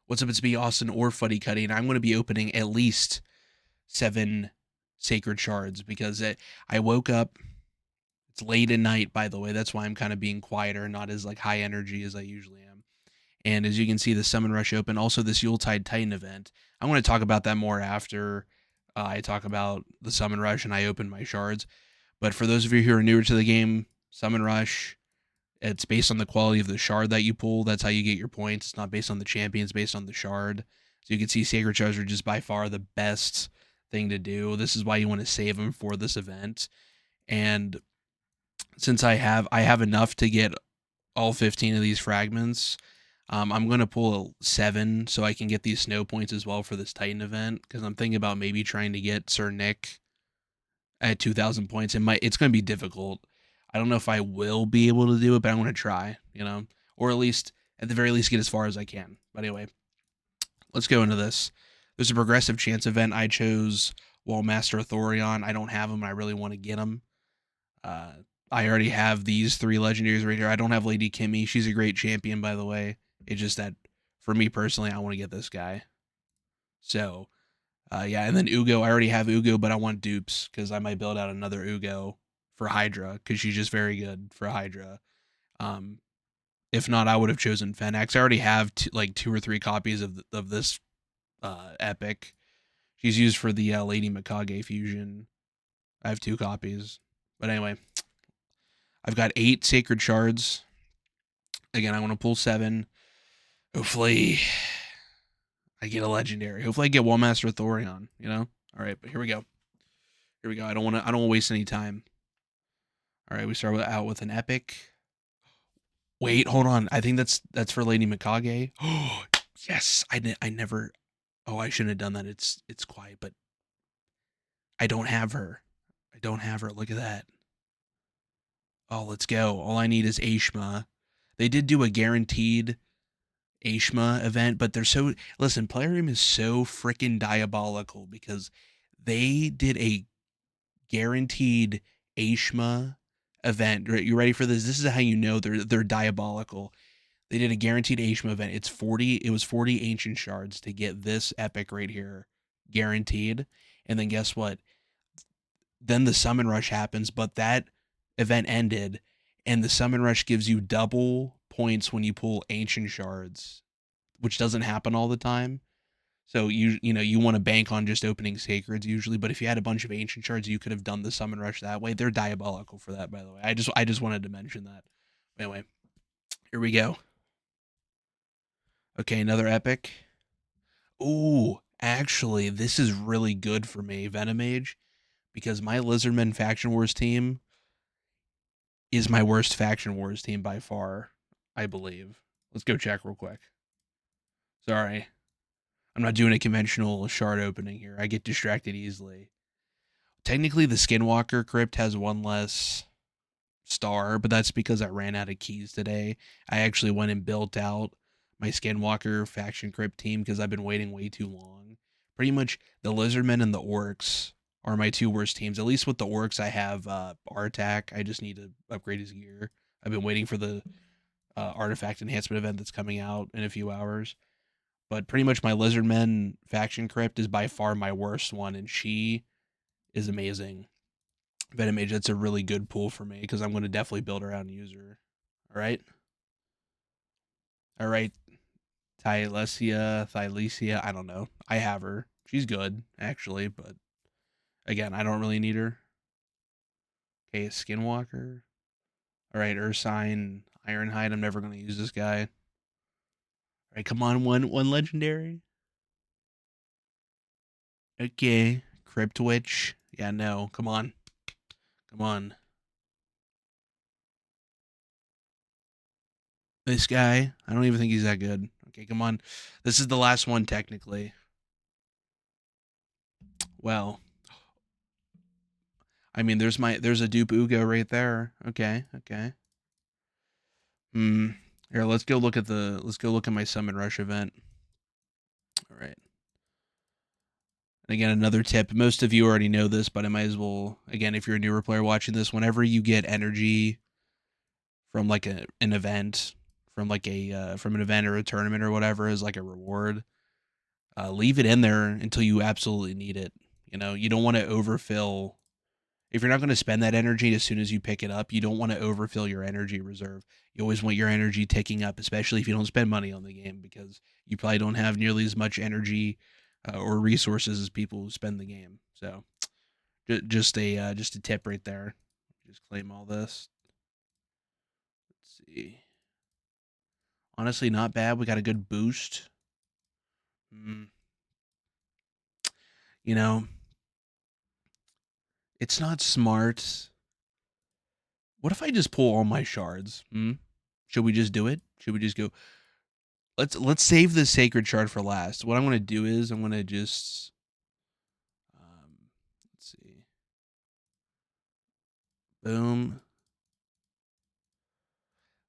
What's up, it's me, Austin, or Fuddy Cuddy, and I'm going to be opening at least 7 Sacred Shards because I woke up. It's late at night, by the way. That's why I'm kind of being quieter, not as like high energy as I usually am. And as you can see, the Summon Rush open, also this Yuletide Titan event. I'm going to talk about that more after I talk about the Summon Rush and I open my shards. But for those of you who are newer to the game, Summon Rush, it's based on the quality of the shard that you pull. That's how you get your points. It's not based on the champion, it's based on the shard. So you can see Sacred Shards are just by far the best thing to do. This is why you want to save them for this event. And since I have enough to get all 15 of these fragments, I'm going to pull 7 so I can get these snow points as well for this Titan event, because I'm thinking about maybe trying to get Sir Nick at 2,000 points. It's going to be difficult. I don't know if I will be able to do it, but I'm going to try, or at least, at the very least, get as far as I can. But anyway, let's go into this. There's a progressive chance event. I chose Wallmaster Thorion. I don't have him. I really want to get him. I already have these 3 legendaries right here. I don't have Lady Kimmy. She's a great champion, by the way. It's just that, for me personally, I want to get this guy. So, yeah, and then Ugo. I already have Ugo, but I want dupes because I might build out another Ugo for Hydra because she's just very good for Hydra. Um, if not, I would have chosen Fennex. I already have like 2 or 3 copies of this epic. She's used for the Lady Mikage fusion. I have 2 copies. But anyway, I've got 8 Sacred Shards. Again, I want to pull 7. Hopefully, I get a legendary. Hopefully, I get Wallmaster Thorion. All right, but here we go. Here we go. I don't want to waste any time. All right, we start out with an epic. Wait, hold on. I think that's for Lady Mikage. Oh, yes. I never. Oh, I shouldn't have done that. It's quiet, but I don't have her. I don't have her. Look at that. Oh, let's go. All I need is Ashma. They did do a guaranteed Ashma event, but they're so, listen, Plarium is so freaking diabolical because they did a guaranteed Ashma event. You ready for this? This is how you know they're diabolical. They did a guaranteed Ashma event. It was 40 ancient shards to get this epic right here, guaranteed. And then guess what? Then the summon rush happens, but that event ended, and the summon rush gives you double points when you pull ancient shards, which doesn't happen all the time. So you want to bank on just opening sacreds usually, but if you had a bunch of ancient shards, you could have done the summon rush that way. They're diabolical for that, by the way. I just wanted to mention that. Anyway, here we go. Okay, another epic. Ooh, actually, this is really good for me, Venomage, because my Lizardmen Faction Wars team is my worst Faction Wars team by far, I believe. Let's go check real quick. Sorry. I'm not doing a conventional shard opening here. I get distracted easily. Technically, the Skinwalker crypt has 1 less star, but that's because I ran out of keys today. I actually went and built out my Skinwalker faction crypt team because I've been waiting way too long. Pretty much the Lizardmen and the Orcs are my 2 worst teams. At least with the Orcs, I have Artak. I just need to upgrade his gear. I've been waiting for the artifact enhancement event that's coming out in a few hours. But pretty much my Lizardmen faction crypt is by far my worst one, and she is amazing. Venomage, that's a really good pull for me because I'm going to definitely build around user. All right. All right. Thylesia, I don't know. I have her. She's good, actually, but again, I don't really need her. Okay, Skinwalker. All right, Ursine, Ironhide. I'm never going to use this guy. All right, come on, one legendary. Okay, Crypt Witch. Yeah, no, come on. Come on. This guy, I don't even think he's that good. Okay, come on. This is the last one, technically. Well, I mean, there's a dupe Ugo right there. Okay. Here, let's go look at my summon rush event. All right. And again, another tip. Most of you already know this, but I might as well, again, if you're a newer player watching this, whenever you get energy from like an event from like from an event or a tournament or whatever as like a reward. Leave it in there until you absolutely need it. You know, you don't want to overfill. If you're not going to spend that energy as soon as you pick it up, you don't want to overfill your energy reserve. You always want your energy ticking up, especially if you don't spend money on the game, because you probably don't have nearly as much energy or resources as people who spend the game. So just a tip right there. Just claim all this. Let's see. Honestly, not bad. We got a good boost. Mm, you know, it's not smart. What if I just pull all my shards? Hmm? Should we just do it? Should we just go? Let's save the sacred shard for last. What I'm gonna do is I'm gonna just let's see. Boom.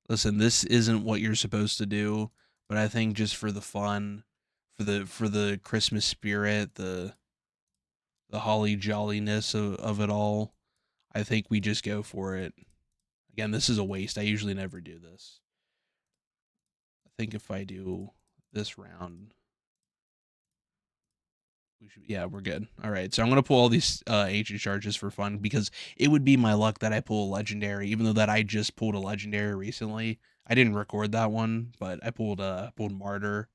Listen, this isn't what you're supposed to do, but I think just for the fun, for the Christmas spirit, the holly jolliness of it all, I think we just go for it. Again, this is a waste. I usually never do this. I think if I do this round, we should, yeah, we're good. All right, so I'm gonna pull all these ancient charges for fun because it would be my luck that I pull a legendary, even though that I just pulled a legendary recently. I didn't record that one, but I pulled martyr.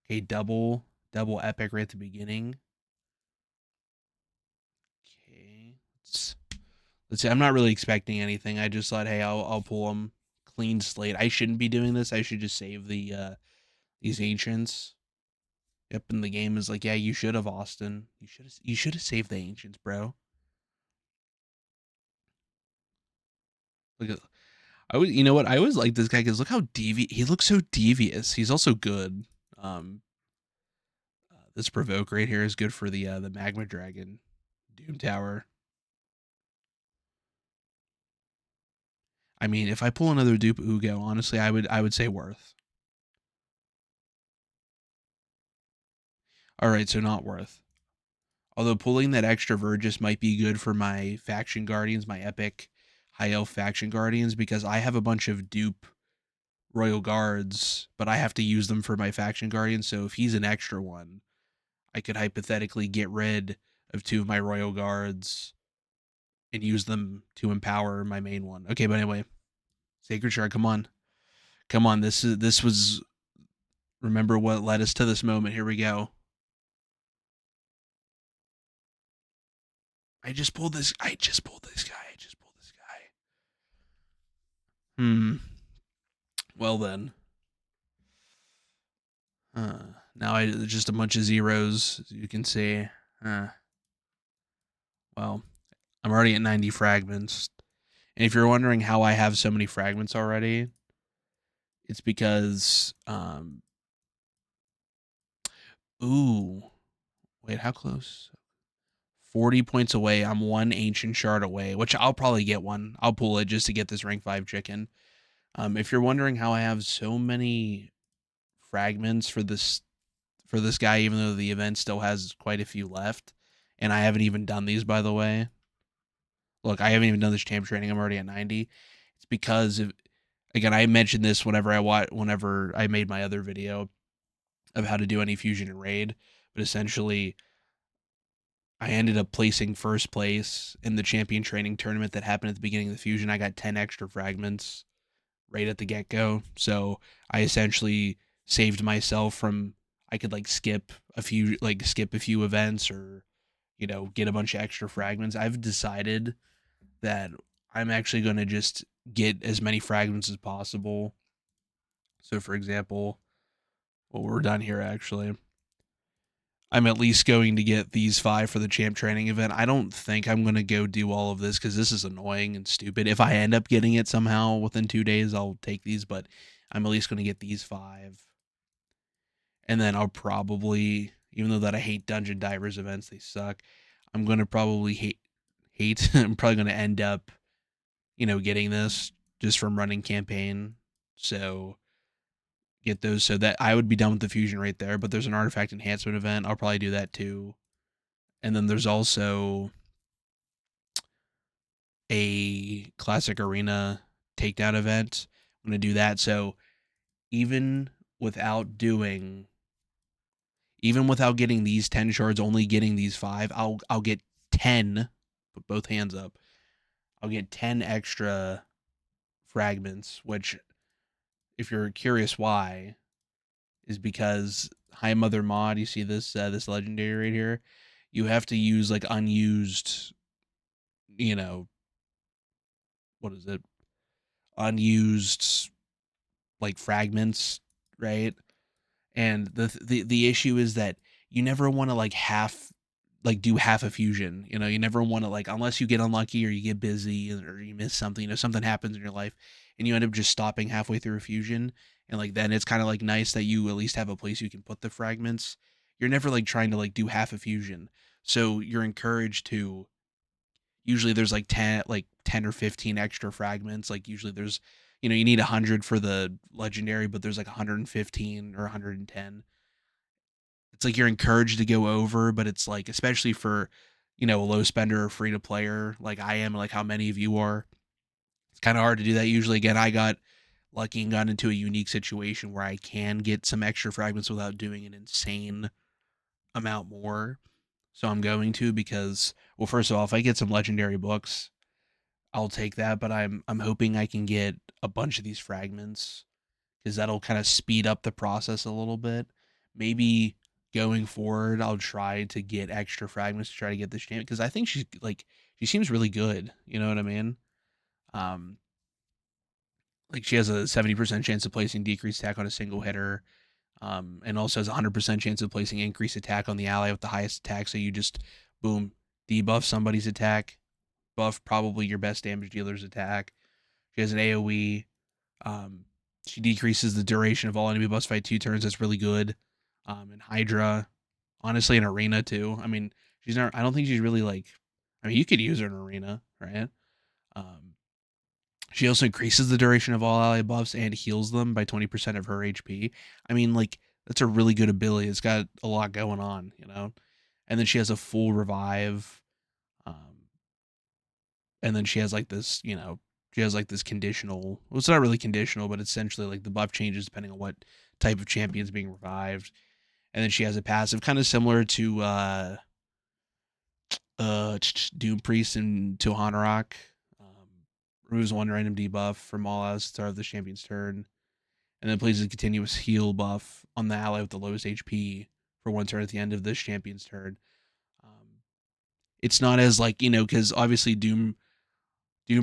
Okay, double epic right at the beginning. Okay, let's see. I'm not really expecting anything. I just thought, hey, I'll pull them clean slate. I shouldn't be doing this. I should just save these ancients. Yep, and the game is like, yeah, you should have, Austin. You should have saved the ancients, bro. Look at you know what? I always like this guy because look how he looks so devious. He's also good. Um, this provoke right here is good for the magma dragon, Doom Tower. I mean, if I pull another dupe Ugo, honestly, I would say worth. All right, so not worth. Although pulling that extra Vergis might be good for my faction guardians, my epic high elf faction guardians, because I have a bunch of dupe royal guards, but I have to use them for my faction guardians. So if he's an extra one, I could hypothetically get rid of two of my royal guards and use them to empower my main one. Okay, but anyway, Sacred Shard, come on. Come on. This was remember what led us to this moment. Here we go. I just pulled this guy. I just pulled this guy. Hmm. Well then. Now just a bunch of zeros, as you can see. Well, I'm already at 90 fragments. And if you're wondering how I have so many fragments already, it's because ooh, wait, how close? 40 points away. I'm one ancient shard away, which I'll probably get one. I'll pull it just to get this rank 5 chicken. If you're wondering how I have so many fragments for this guy, even though the event still has quite a few left, and I haven't even done these, by the way. Look, I haven't even done this champ training. I'm already at 90. It's because of, again, I mentioned this whenever I made my other video of how to do any fusion and raid, but essentially I ended up placing first place in the champion training tournament that happened at the beginning of the fusion. I got 10 extra fragments right at the get-go. So I essentially saved myself from, I could skip a few events, or get a bunch of extra fragments. I've decided that I'm actually going to just get as many fragments as possible. So for example, well, we're done here actually. I'm at least going to get these 5 for the champ training event. I don't think I'm going to go do all of this because this is annoying and stupid. If I end up getting it somehow within 2 days, I'll take these, but I'm at least going to get these 5. And then I'll probably, even though that I hate Dungeon Divers events, they suck, I'm going to probably hate I'm probably going to end up, getting this just from running campaign. So get those so that I would be done with the fusion right there. But there's an artifact enhancement event. I'll probably do that too. And then there's also a classic arena takedown event, I'm gonna do that. So even without doing, even without getting these 10 shards, only getting these 5, I'll get 10. Put both hands up. I'll get 10 extra fragments, which, if you're curious why, is because High Mother Mod. You see this legendary right here. You have to use like unused, you know, what is it? Unused like fragments, right? And the issue is that you never want to like do half a fusion. You never want to, like, unless you get unlucky or you get busy or you miss something. Something happens in your life and you end up just stopping halfway through a fusion. And like then it's kind of like nice that you at least have a place you can put the fragments. You're never like trying to like do half a fusion. So you're encouraged to, usually there's like 10 or 15 extra fragments. Like usually there's, you need 100 for the legendary, but there's like 115 or 110. It's like you're encouraged to go over, but it's like, especially for, a low spender or free to player like I am, like how many of you are, it's kind of hard to do that. Usually, again, I got lucky and got into a unique situation where I can get some extra fragments without doing an insane amount more. So I'm going to, because, well, first of all, if I get some legendary books, I'll take that, but I'm hoping I can get a bunch of these fragments, because that'll kind of speed up the process a little bit. Maybe going forward, I'll try to get extra fragments to try to get this champion, because I think she's like, she seems really good. You know what I mean? Um, like she has a 70% chance of placing decreased attack on a single hitter, and also has a 100% chance of placing increased attack on the ally with the highest attack. So you just boom, debuff somebody's attack, buff probably your best damage dealer's attack. She has an AOE. Um, she decreases the duration of all enemy boss fight 2 turns. That's really good. And Hydra, honestly, in arena too. I mean, she's not. I don't think she's really like. I mean, you could use her in arena, right? Um, she also increases the duration of all ally buffs and heals them by 20% of her HP. I mean, like, that's a really good ability. It's got a lot going on. And then she has a full revive. Um, and then she has like this, she has like this conditional. Well, it's not really conditional, but essentially like the buff changes depending on what type of champion is being revived. And then she has a passive kind of similar to Doom Priest and Tohanarok. Removes one random debuff from all outs at the start of the champion's turn, and then places a continuous heal buff on the ally with the lowest HP for 1 turn at the end of this champion's turn. Um, it's not as like, because obviously Doom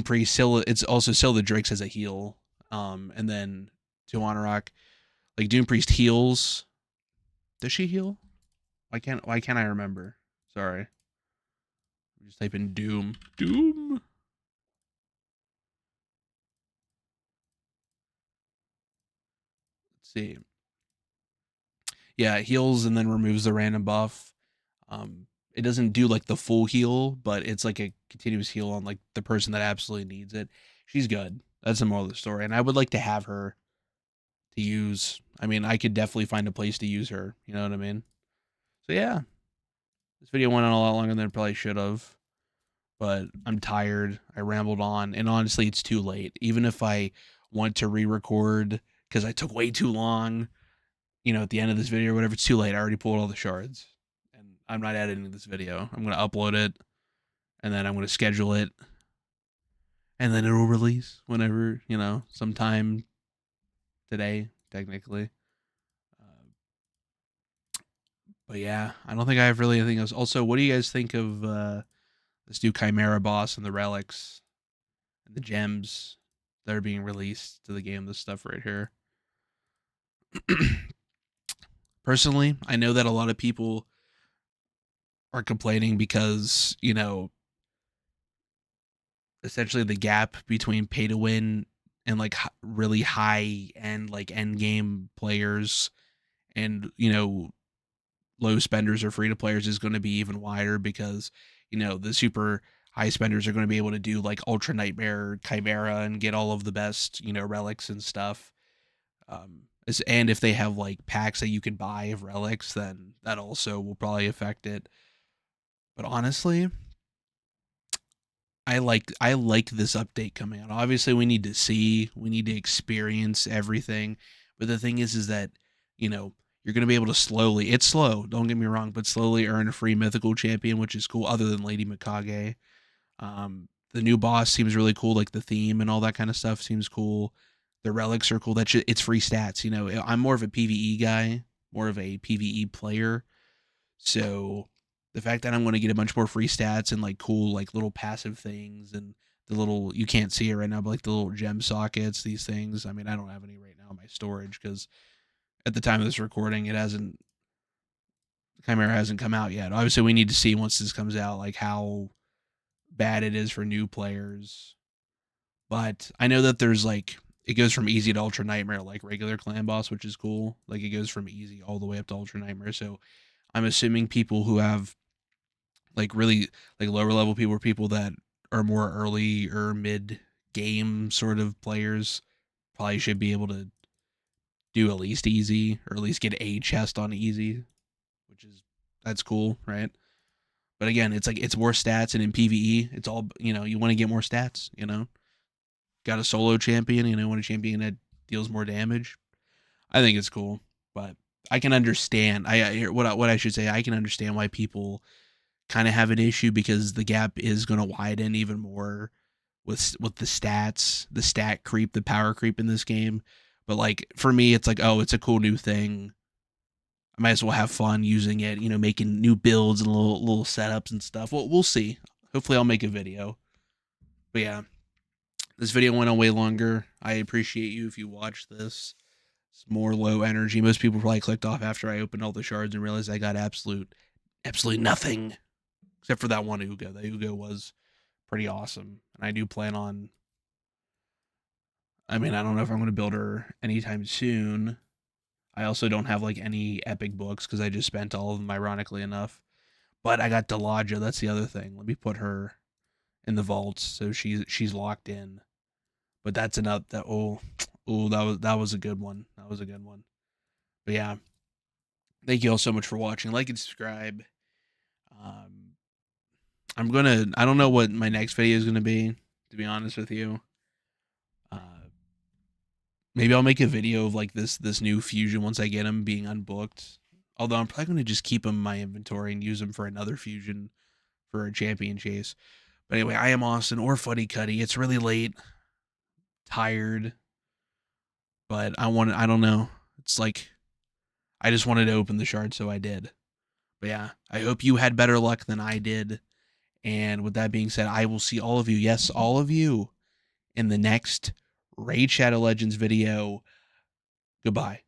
Priest still, it's also still the Drakes as a heal. And then Tohanarok, like Doom Priest heals. Does she heal? Why can't I remember? Sorry. Just type in Doom. Doom. Let's see. Yeah, it heals and then removes the random buff. It doesn't do like the full heal, but it's like a continuous heal on like the person that absolutely needs it. She's good. That's the moral of the story. And I would like to have her to use. I mean, I could definitely find a place to use her. You know what I mean? So yeah, this video went on a lot longer than it probably should have, but I'm tired. I rambled on, and honestly, it's too late. Even if I want to re-record because I took way too long, at the end of this video or whatever, it's too late. I already pulled all the shards, and I'm not editing this video. I'm gonna upload it, and then I'm gonna schedule it, and then it'll release whenever, sometime today, technically. Uh, but yeah, I don't think I have really anything else. Also, what do you guys think of this new Chimera boss and the relics and the gems that are being released to the game? This stuff right here. Personally, I know that a lot of people are complaining because, essentially the gap between pay to win and like really high end like end game players and, low spenders or free to players is going to be even wider, because, the super high spenders are going to be able to do like Ultra Nightmare Chimera and get all of the best, relics and stuff. And if they have like packs that you can buy of relics, then that also will probably affect it. But honestly, I like this update coming out. Obviously, we need to see, we need to experience everything. But the thing is that you know you're gonna be able to slowly. It's slow. Don't get me wrong, but slowly earn a free mythical champion, which is cool. Other than Lady Mikage, the new boss seems really cool. Like the theme and all that kind of stuff seems cool. The relics are cool. It's free stats. I'm more of a PVE guy, more of a PVE player. So the fact that I'm going to get a bunch more free stats and like cool like little passive things and the little, you can't see it right now, but like the little gem sockets, these things. I mean, I don't have any right now in my storage because at the time of this recording, Chimera hasn't come out yet. Obviously, we need to see once this comes out like how bad it is for new players. But I know that there's like it goes from easy to ultra nightmare like regular clan boss, which is cool. Like it goes from easy all the way up to ultra nightmare. So I'm assuming people who have like really like lower level people or people that are more early or mid game sort of players probably should be able to do at least easy or at least get a chest on easy, which is that's cool, right? But again, it's like it's more stats, and in PVE, it's all you want to get more stats. Got a solo champion, want a champion that deals more damage. I think it's cool, but I can understand. What I should say, I can understand why people kind of have an issue because the gap is going to widen even more with the stats, the stat creep, the power creep in this game. But like for me, it's like, oh, it's a cool new thing. I might as well have fun using it, making new builds and little setups and stuff. Well, we'll see. Hopefully, I'll make a video. But yeah, this video went on way longer. I appreciate you if you watch this. It's more low energy. Most people probably clicked off after I opened all the shards and realized I got absolutely nothing except for that one Ugo. That Ugo was pretty awesome, and I do plan on. I mean, I don't know if I'm going to build her anytime soon. I also don't have like any epic books because I just spent all of them, ironically enough. But I got Delaja. That's the other thing. Let me put her in the vaults so she's locked in. But that's enough. That was a good one. That was a good one. But yeah, thank you all so much for watching. Like and subscribe. Um, I don't know what my next video is gonna be. To be honest with you, uh, maybe I'll make a video of like this new fusion once I get them being unbooked. Although I'm probably gonna just keep them in my inventory and use them for another fusion for a champion chase. But anyway, I am Austin or Fuddy Cuddy. It's really late, tired, but I don't know. It's like I just wanted to open the shard, so I did. But yeah, I hope you had better luck than I did. And with that being said, I will see all of you, yes, all of you, in the next Raid Shadow Legends video. Goodbye.